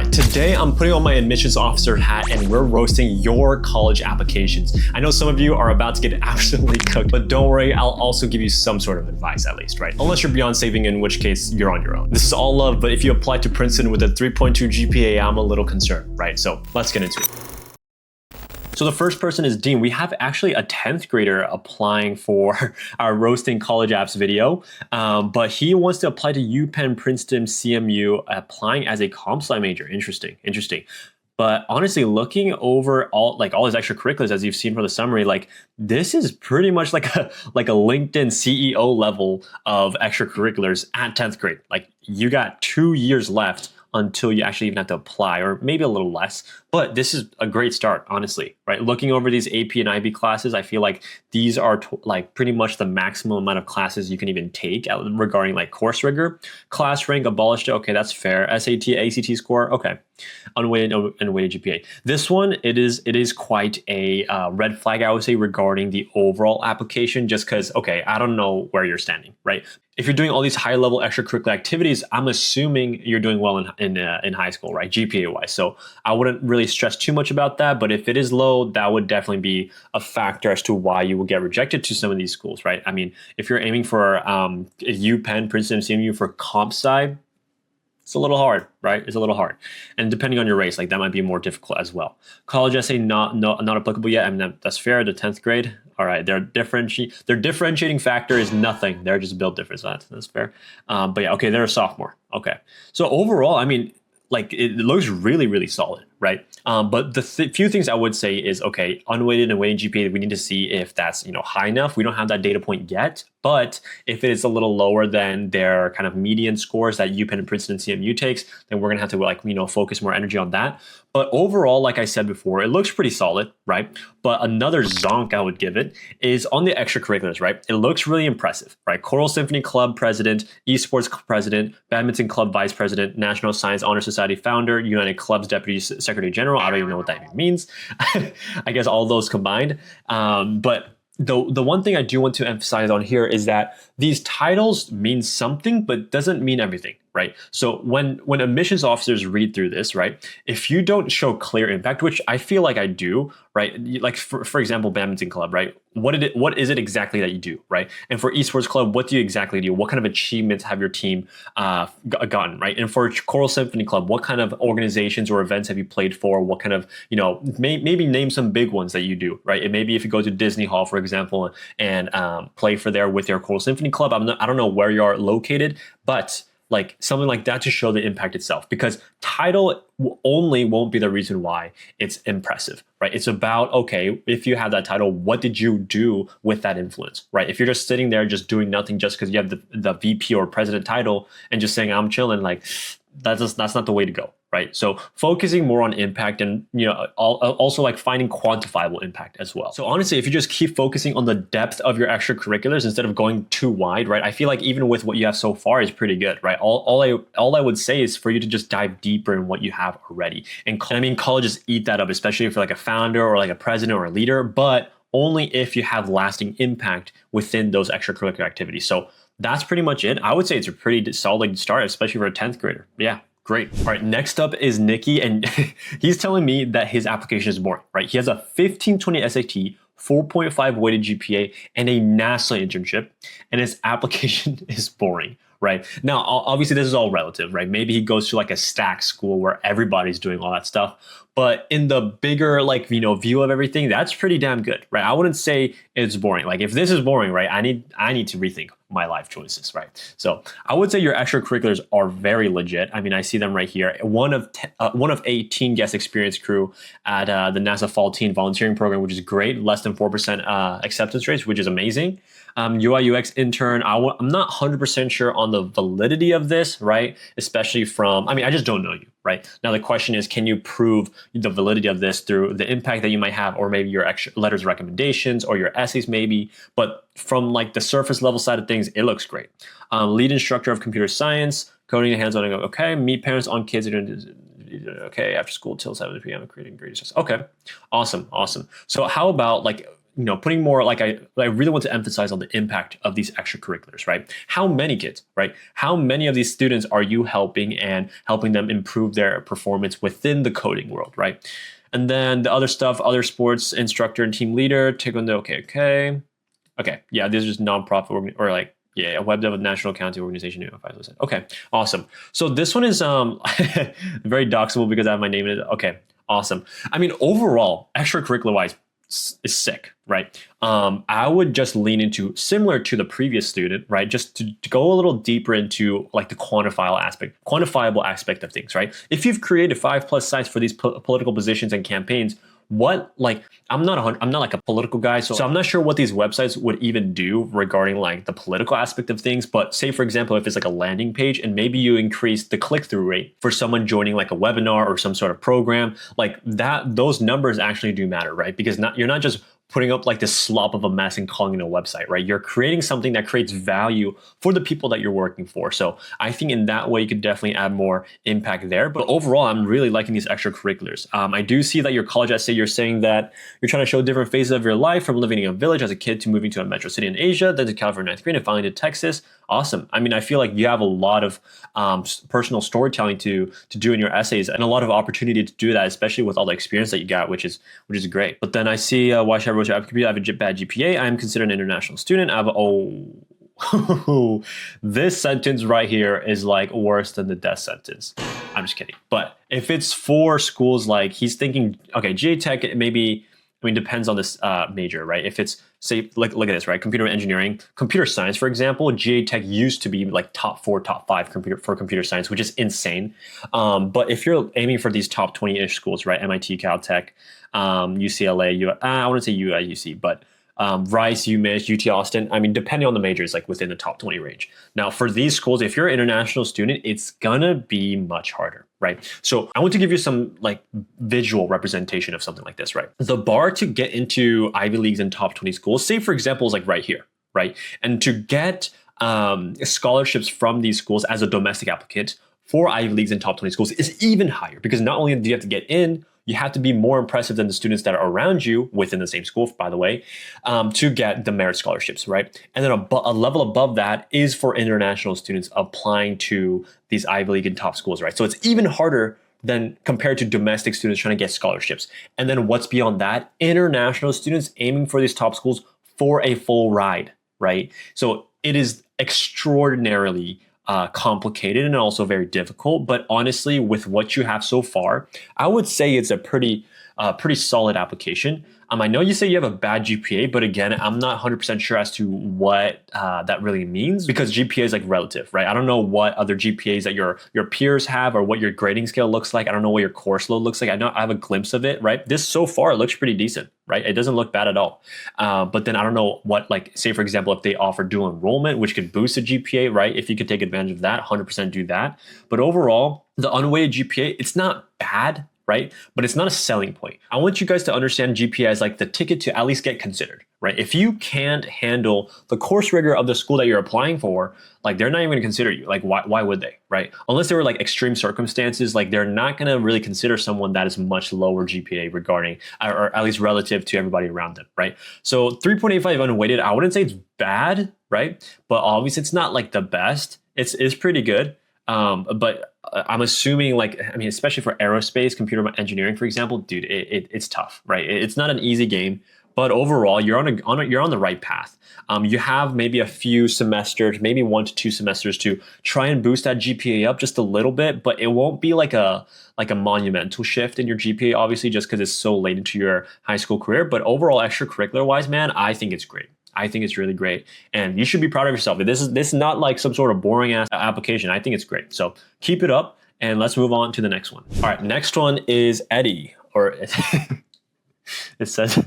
right, today I'm putting on my admissions officer hat and we're roasting your college applications. I know some of you are about to get absolutely cooked, but don't worry, I'll also give you some sort of advice at least, right? Unless you're beyond saving, in which case you're on your own. This is all love, but if you apply to Princeton with a 3.2 GPA, I'm a little concerned, right? So let's get into it. So the first person is Dean. We have actually a 10th grader applying for our roasting college apps video, but he wants to apply to UPenn, Princeton, CMU, applying as a comp sci major. Interesting. But honestly, looking over all his extracurriculars, as you've seen from the summary, this is pretty much like a LinkedIn CEO level of extracurriculars at 10th grade. You got 2 years left until you actually even have to apply, or maybe a little less. But this is a great start, honestly, right? Looking over these AP and IB classes, I feel like these are pretty much the maximum amount of classes you can even take regarding course rigor. Class rank abolished, okay, that's fair. SAT, ACT score, okay. Unweighted GPA. This one, it is quite a red flag, I would say, regarding the overall application, just because, okay, I don't know where you're standing, right? If you're doing all these high level extracurricular activities, I'm assuming you're doing well in high school, right? GPA wise. So I wouldn't really stress too much about that. But if it is low, that would definitely be a factor as to why you will get rejected to some of these schools, right? I mean, if you're aiming for UPenn, Princeton, CMU for comp sci, it's a little hard, right? It's a little hard. And depending on your race, that might be more difficult as well. College essay, not applicable yet. I mean, that's fair. The 10th grade. All right. Their differentiating factor is nothing. They're just built difference. That's fair. But yeah, okay. They're a sophomore. Okay. So overall, I mean, it looks really, really solid, right? But the few things I would say is, okay, unweighted and weighted GPA, we need to see if that's high enough. We don't have that data point yet, but if it is a little lower than their kind of median scores that UPenn and Princeton and CMU takes, then we're gonna have to focus more energy on that. But overall, like I said before, it looks pretty solid, right? But another zonk I would give it is on the extracurriculars, right? It looks really impressive, right? Choral Symphony Club president, esports president, badminton club vice president, National Science Honor Society founder, United Clubs deputy secretary general. I don't even know what that even means. I guess all those combined. But the one thing I do want to emphasize on here is that these titles mean something, but doesn't mean everything, right? So when admissions officers read through this, right, if you don't show clear impact, which I feel like I do, right? For example, badminton club, right? What is it exactly that you do, right? And for esports club, what do you exactly do? What kind of achievements have your team gotten, right? And for choral symphony club, what kind of organizations or events have you played for? What kind of, maybe name some big ones that you do, right? And maybe if you go to Disney Hall, for example, and play for there with your choral symphony club, I don't know where you are located, but something like that to show the impact itself, because title only won't be the reason why it's impressive, right? It's about, okay, if you have that title, what did you do with that influence, right? If you're just sitting there just doing nothing just because you have the VP or president title and just saying I'm chilling, that's not the way to go, right? So focusing more on impact and also finding quantifiable impact as well. So honestly, if you just keep focusing on the depth of your extracurriculars instead of going too wide, right? I feel like even with what you have so far is pretty good, right? All I would say is for you to just dive deeper in what you have already. And I mean, colleges eat that up, especially if you're a founder or a president or a leader, but only if you have lasting impact within those extracurricular activities. So that's pretty much it. I would say it's a pretty solid start, especially for a 10th grader. Yeah. Great. All right, next up is Nikki, and he's telling me that his application is boring, right? He has a 1520 SAT, 4.5 weighted GPA, and a NASA internship, and his application is boring, right? Now, obviously, this is all relative, right? Maybe he goes to a stack school where everybody's doing all that stuff, but in the bigger view of everything, that's pretty damn good, right? I wouldn't say it's boring. If this is boring, right, I need to rethink my life choices, right? So I would say your extracurriculars are very legit. I mean, I see them right here. One of 18 guest experience crew at the NASA Fall Teen Volunteering Program, which is great. Less than 4% acceptance rates, which is amazing. UI UX intern. I'm not 100% sure on the validity of this, right? Especially I just don't know you, right? Now the question is, can you prove the validity of this through the impact that you might have, or maybe your extra letters of recommendations or your essays maybe, but from the surface level side of things, it looks great. Lead instructor of computer science, coding and hands-on, okay, meet parents on kids, okay, after school till 7 p.m. creating great. Okay, awesome. So how about putting more like I really want to emphasize on the impact of these extracurriculars, right? How many kids, right? How many of these students are you helping and helping them improve their performance within the coding world, right? And then the other stuff, other sports instructor and team leader, taekwondo, okay. Yeah, these are just nonprofit or like, yeah, a web dev with national accounting organization. Okay, awesome. So this one is very doxable because I have my name in it. Okay, awesome. I mean, overall, extracurricular wise, is sick, right? I would just lean into similar to the previous student, right? Just to go a little deeper into like the quantifiable aspect of things, right? If you've created 5+ sites for these political positions and campaigns, what like I'm not like a political guy, so I'm not sure what these websites would even do regarding like the political aspect of things. But say for example, if it's like a landing page and maybe you increase the click-through rate for someone joining like a webinar or some sort of program, like that, those numbers actually do matter, right? Because you're not just putting up like this slop of a mess and calling it a website, right? You're creating something that creates value for the people that you're working for. So I think in that way, you could definitely add more impact there. But overall, I'm really liking these extracurriculars. I do see that your college essay, you're saying that you're trying to show different phases of your life from living in a village as a kid to moving to a metro city in Asia, then to California 9th grade and finally to Texas. Awesome. I mean, I feel like you have a lot of personal storytelling to do in your essays and a lot of opportunity to do that, especially with all the experience that you got, which is great. But then I see why should I wrote I have a bad GPA. I am considered an international student. This sentence right here is like worse than the death sentence. I'm just kidding. But if it's for schools like he's thinking, okay, GA Tech, maybe, I mean, depends on this major, right? If it's, say, look at this, right? Computer engineering, computer science, for example, GA Tech used to be like top 4, top 5 for computer science, which is insane. But if you're aiming for these top 20-ish schools, right? MIT, Caltech, UCLA, I wouldn't say UC, but Rice, UMich, UT Austin. I mean, depending on the majors, like within the top 20 range. Now, for these schools, if you're an international student, it's gonna be much harder, right? So I want to give you some like visual representation of something like this, right? The bar to get into Ivy Leagues and top 20 schools, say for example, is like right here, right? And to get scholarships from these schools as a domestic applicant for Ivy Leagues and top 20 schools is even higher because not only do you have to get in, you have to be more impressive than the students that are around you within the same school, by the way, to get the merit scholarships, right? And then a level above that is for international students applying to these Ivy League and top schools, right? So it's even harder than compared to domestic students trying to get scholarships. And then what's beyond that? International students aiming for these top schools for a full ride, right? So it is extraordinarily complicated and also very difficult. But honestly, with what you have so far, I would say it's a pretty solid application. I know you say you have a bad GPA, but again, I'm not 100% sure as to what that really means because GPA is like relative, right? I don't know what other GPAs that your peers have or what your grading scale looks like. I don't know what your course load looks like. I know I have a glimpse of it, right? This so far looks pretty decent, right? It doesn't look bad at all. But then I don't know what, like, say for example, if they offer dual enrollment, which could boost the GPA, right? If you could take advantage of that, 100% do that. But overall, the unweighted GPA, it's not bad, right? But it's not a selling point. I want you guys to understand GPA as like the ticket to at least get considered, right? If you can't handle the course rigor of the school that you're applying for, like they're not even gonna consider you. Like why would they, right? Unless there were like extreme circumstances, like they're not gonna really consider someone that is much lower GPA regarding, or at least relative to everybody around them, right? So 3.85 unweighted, I wouldn't say it's bad, right? But obviously it's not like the best. It's pretty good. But I'm assuming, like, I mean, especially for aerospace, computer engineering, for example, dude, it's tough, right? It's not an easy game, but overall, you're on the right path. You have maybe a few semesters, maybe 1 to 2 semesters to try and boost that GPA up just a little bit, but it won't be like a monumental shift in your GPA, obviously, just because it's so late into your high school career. But overall, extracurricular wise, man, I think it's great. I think it's really great, and you should be proud of yourself. This is not like some sort of boring ass application. I think it's great. So keep it up, and let's move on to the next one. All right, next one is Eddie, or it says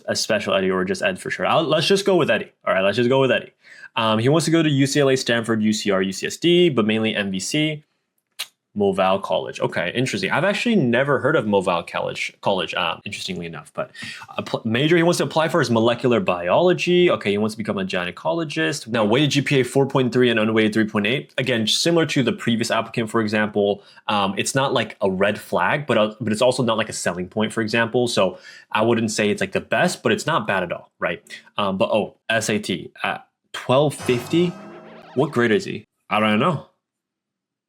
a special Eddie, or just Ed for sure. Let's just go with Eddie. All right, let's just go with Eddie. He wants to go to UCLA, Stanford, UCR, UCSD, but mainly MVC. Moval College. Okay, interesting. I've actually never heard of Moval College. Interestingly enough, but major he wants to apply for is molecular biology. Okay, he wants to become a gynecologist. Now, weighted GPA 4.3 and unweighted 3.8. Again, similar to the previous applicant, for example, it's not like a red flag, but it's also not like a selling point, for example. So I wouldn't say it's like the best, but it's not bad at all, right? But SAT 1250. What grade is he? I don't know.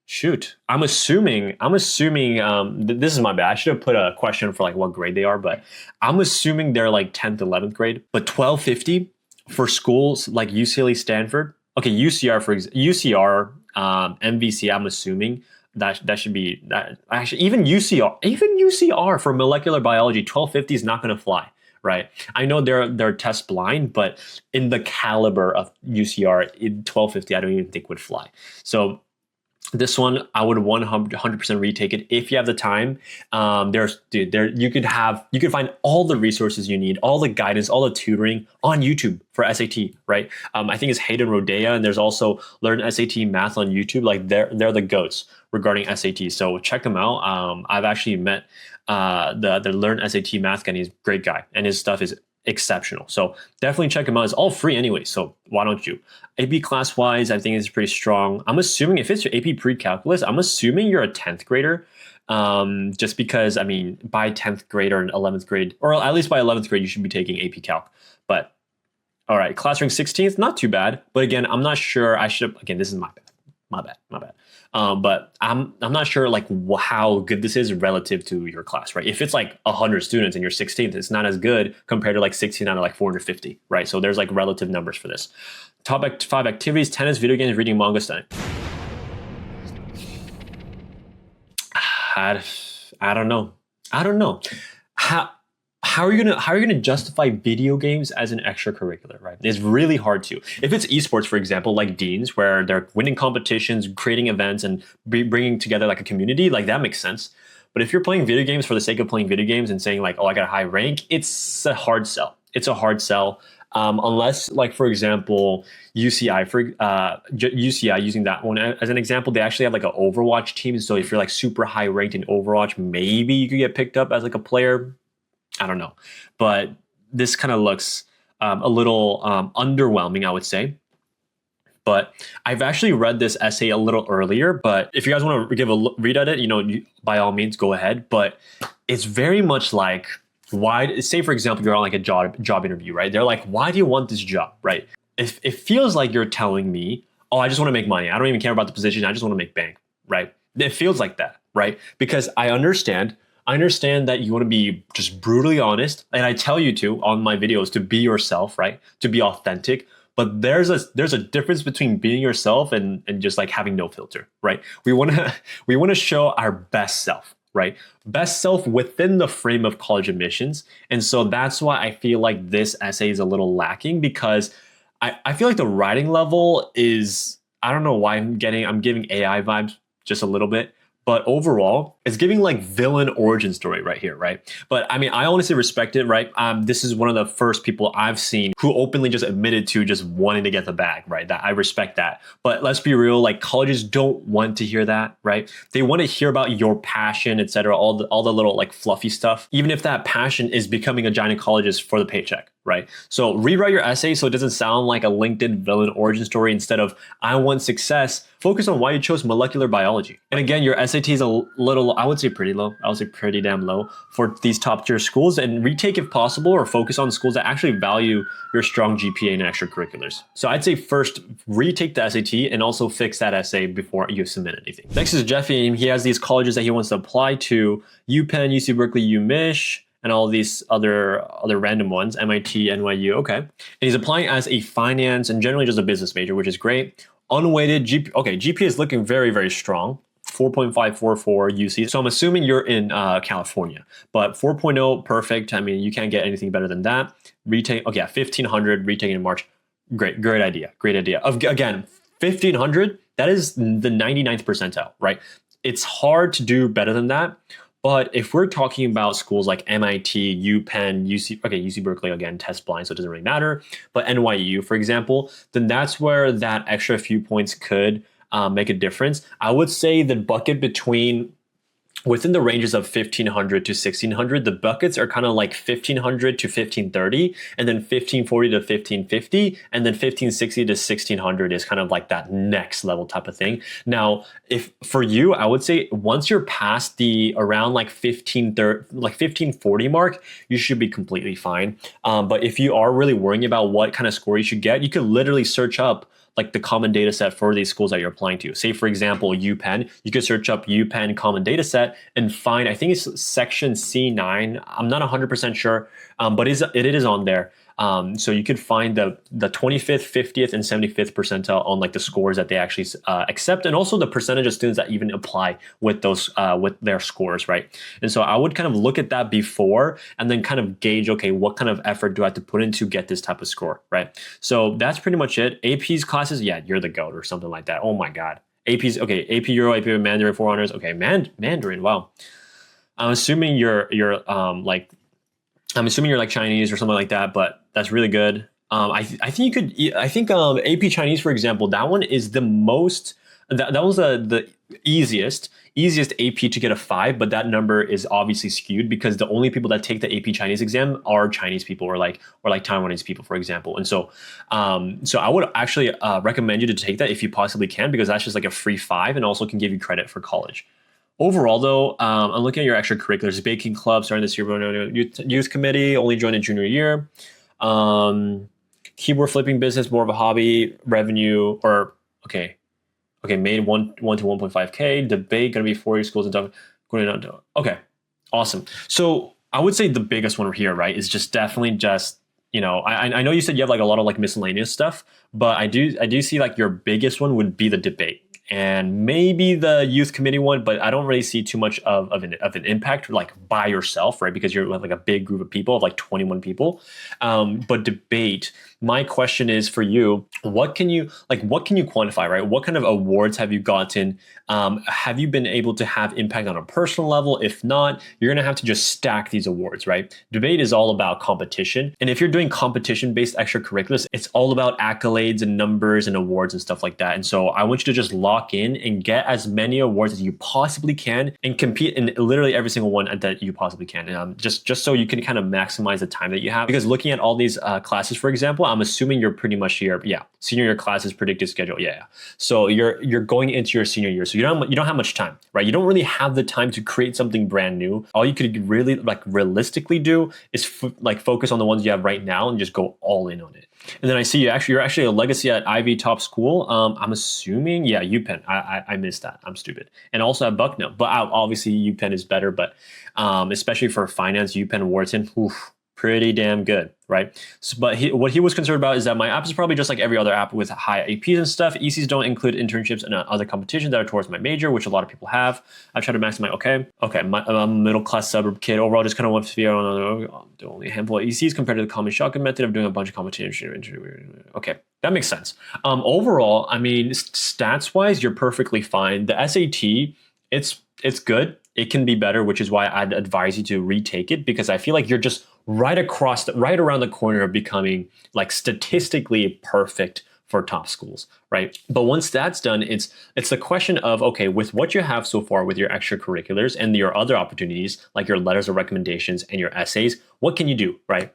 Shoot, I'm assuming. This is my bad. I should have put a question for like what grade they are, but I'm assuming they're like 10th, 11th grade. But 1250 for schools like UCLA, Stanford. Okay, UCR for UCR, MVC. I'm assuming that should be that. Actually, even UCR for molecular biology, 1250 is not going to fly. Right. I know they're test blind, but in the caliber of UCR, 1250, I don't even think would fly. So this one, I would 100% retake it if you have the time. You could find all the resources you need, all the guidance, all the tutoring on YouTube for SAT, right? I think it's Hayden Rodea, and there's also Learn SAT Math on YouTube. Like they're the goats regarding SAT. So check them out. I've actually met the Learn SAT Math guy. And he's a great guy, and his stuff is exceptional. So definitely check them out. It's all free anyway, so why don't you? AP class wise, I think it's pretty strong. I'm assuming if it's your AP pre-calculus, I'm assuming you're a 10th grader. Just because, I mean, by 10th grade or 11th grade, or at least by 11th grade, you should be taking AP Calc. But all right, class rank 16th, not too bad. But again, I'm not sure. Again, this is my bad. But I'm not sure like how good this is relative to your class, right? If it's like 100 students and you're 16th, it's not as good compared to like 16 out of like 450, right? So there's like relative numbers for this. Top 5 activities: tennis, video games, reading, manga, studying. I don't know. How are you gonna justify video games as an extracurricular, right? It's really hard to. If it's esports, for example, like Dean's, where they're winning competitions, creating events, and bringing together like a community, like that makes sense. But if you're playing video games for the sake of playing video games and saying like, oh, I got a high rank, it's a hard sell. Unless, like, for example, UCI, using that one as an example, they actually have like an Overwatch team. So if you're like super high ranked in Overwatch, maybe you could get picked up as like a player. I don't know, but this kind of looks a little underwhelming, I would say. But I've actually read this essay a little earlier, but if you guys want to give a read at it, by all means, go ahead. But it's very much like, why, say for example, you're on like a job interview, right? They're like, why do you want this job, right? It feels like you're telling me, oh, I just want to make money. I don't even care about the position. I just want to make bank, right? It feels like that, right? Because I understand that you want to be just brutally honest, and I tell you to on my videos to be yourself, right? To be authentic. But there's a difference between being yourself and just like having no filter, right? We want to show our best self, right? Best self within the frame of college admissions. And so that's why I feel like this essay is a little lacking, because I feel like the writing level is, I don't know why I'm giving AI vibes just a little bit. But overall, it's giving like villain origin story right here, right? But I mean, I honestly respect it, right? This is one of the first people I've seen who openly just admitted to just wanting to get the bag, right? That I respect that. But let's be real, like colleges don't want to hear that, right? They want to hear about your passion, etc. All the little like fluffy stuff, even if that passion is becoming a gynecologist for the paycheck, right? So rewrite your essay so it doesn't sound like a LinkedIn villain origin story. Instead of I want success, focus on why you chose molecular biology. And again, your SAT is a little, I would say pretty low. I would say pretty damn low for these top tier schools, and retake if possible, or focus on schools that actually value your strong GPA and extracurriculars. So I'd say first retake the SAT and also fix that essay before you submit anything. Next is Jeffy, and he has these colleges that he wants to apply to: UPenn, UC Berkeley, UMich, and all these other random ones, MIT, NYU, okay. And he's applying as a finance and generally just a business major, which is great. Unweighted GPA, okay, GPA is looking very, very strong. 4.544 UC. So I'm assuming you're in California, but 4.0, perfect. I mean, you can't get anything better than that. Retake, okay, 1500, retaking in March. Great idea. Again, 1500, that is the 99th percentile, right? It's hard to do better than that. But if we're talking about schools like MIT, UPenn, UC Berkeley, again, test blind, so it doesn't really matter. But NYU, for example, then that's where that extra few points could make a difference. I would say the bucket within the ranges of 1500 to 1600, the buckets are kind of like 1500 to 1530, and then 1540 to 1550, and then 1560 to 1600 is kind of like that next level type of thing. Now, if for you, I would say once you're past the around like 1540 mark, you should be completely fine. But if you are really worrying about what kind of score you should get, you could literally search up like the common data set for these schools that you're applying to. Say, for example, UPenn, you could search up UPenn common data set and find, I think it's section C9. I'm not 100% sure, but it is on there. So you could find the 25th, 50th, and 75th percentile on like the scores that they actually accept, and also the percentage of students that even apply with those with their scores, right? And so I would kind of look at that before, and then kind of gauge, okay, what kind of effort do I have to put in to get this type of score, right? So that's pretty much it. AP's classes, yeah, you're the GOAT or something like that. Oh my God. AP's okay. AP Euro, AP Mandarin 4 honors. Okay, Mandarin. Wow. I'm assuming you're like Chinese or something like that, but that's really good. I think you could. I think AP Chinese, for example, that one is the most. That was the easiest AP to get a 5, but that number is obviously skewed because the only people that take the AP Chinese exam are Chinese people or like Taiwanese people, for example. And so I would actually recommend you to take that if you possibly can, because that's just like a free 5 and also can give you credit for college. Overall, though, I'm looking at your extracurriculars. Baking club starting this year, youth committee, only joined in junior year. Keyboard flipping business, more of a hobby. Revenue, or made 1 to 1.5K. Debate gonna be 4 schools and stuff. Okay, awesome. So I would say the biggest one here, right, is just definitely just, I know you said you have like a lot of like miscellaneous stuff, but I do see like your biggest one would be the debate. And maybe the youth committee one, but I don't really see too much of an impact like by yourself, right? Because you're like a big group of people of like 21 people. But debate, my question is for you, what can you quantify, right? What kind of awards have you gotten? Have you been able to have impact on a personal level? If not, you're gonna have to just stack these awards, right? Debate is all about competition. And if you're doing competition-based extracurriculars, it's all about accolades and numbers and awards and stuff like that. And so I want you to just lock in and get as many awards as you possibly can and compete in literally every single one that you possibly can. Just so you can kind of maximize the time that you have. Because looking at all these classes, for example, I'm assuming you're pretty much here. Yeah, senior year classes, predicted schedule. Yeah. So you're going into your senior year. So you don't have much time, right? You don't really have the time to create something brand new. All you could really like realistically do is focus on the ones you have right now and just go all in on it. And then I see you're actually a legacy at Ivy top school. I'm assuming, yeah, UPenn. I missed that. I'm stupid. And also at Bucknell. But obviously UPenn is better. But especially for finance, UPenn Wharton, pretty damn good, right? So, but what he was concerned about is that my app is probably just like every other app with high APs and stuff. ECs don't include internships and other competitions that are towards my major, which a lot of people have. I try to maximize. Okay. I'm a middle class suburb kid. Overall, just kind of want to figure out only a handful of ECs compared to the common shotgun method of doing a bunch of competition. Okay, that makes sense. Overall, I mean, stats wise, you're perfectly fine. The SAT, it's good. It can be better, which is why I'd advise you to retake it, because I feel like you're just right around the corner of becoming like statistically perfect for top schools, right? But once that's done, it's the question of, okay, with what you have so far with your extracurriculars and your other opportunities, like your letters of recommendations and your essays, what can you do, right?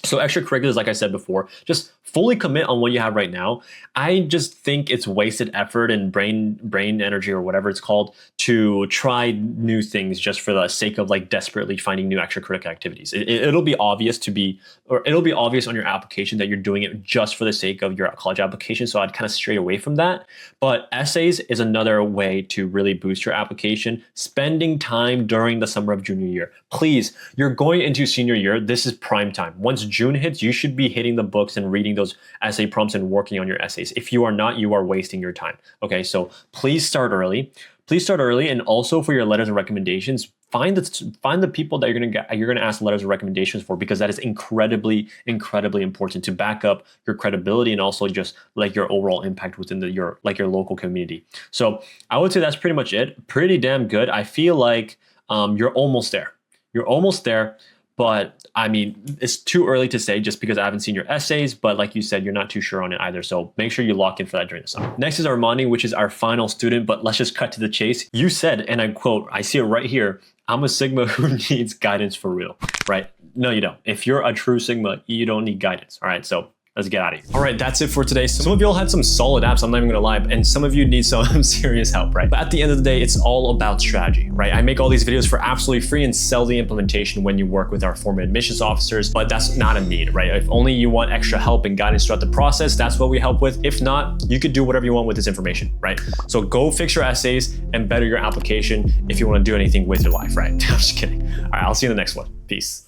So extracurriculars, like I said before, just fully commit on what you have right now. I just think it's wasted effort and brain energy or whatever it's called to try new things just for the sake of like desperately finding new extracurricular activities. It'll be obvious it'll be obvious on your application that you're doing it just for the sake of your college application. So I'd kind of stray away from that. But essays is another way to really boost your application. Spending time during the summer of junior year. Please, you're going into senior year. This is prime time. Once June hits, you should be hitting the books and reading those essay prompts and working on your essays. If you are not, you are wasting your time. Okay, so please start early. And also for your letters of recommendations, find the people that you're gonna ask letters of recommendations for, because that is incredibly important to back up your credibility and also just like your overall impact within your local community. So I would say that's pretty much it. Pretty damn good. I feel like you're almost there. but I mean, it's too early to say just because I haven't seen your essays, but like you said, you're not too sure on it either. So make sure you lock in for that during the summer. Next is Armani, which is our final student, but let's just cut to the chase. You said, and I quote, I see it right here, I'm a Sigma who needs guidance for real, right? No, you don't. If you're a true Sigma, you don't need guidance, all right? So let's get out of here. All right, that's it for today. So some of y'all had some solid apps, I'm not even gonna lie, and some of you need some serious help, right? But at the end of the day, it's all about strategy, right? I make all these videos for absolutely free and sell the implementation when you work with our former admissions officers, but that's not a need, right? If only you want extra help and guidance throughout the process, that's what we help with. If not, you could do whatever you want with this information, right? So go fix your essays and better your application if you wanna do anything with your life, right? I'm just kidding. All right, I'll see you in the next one. Peace.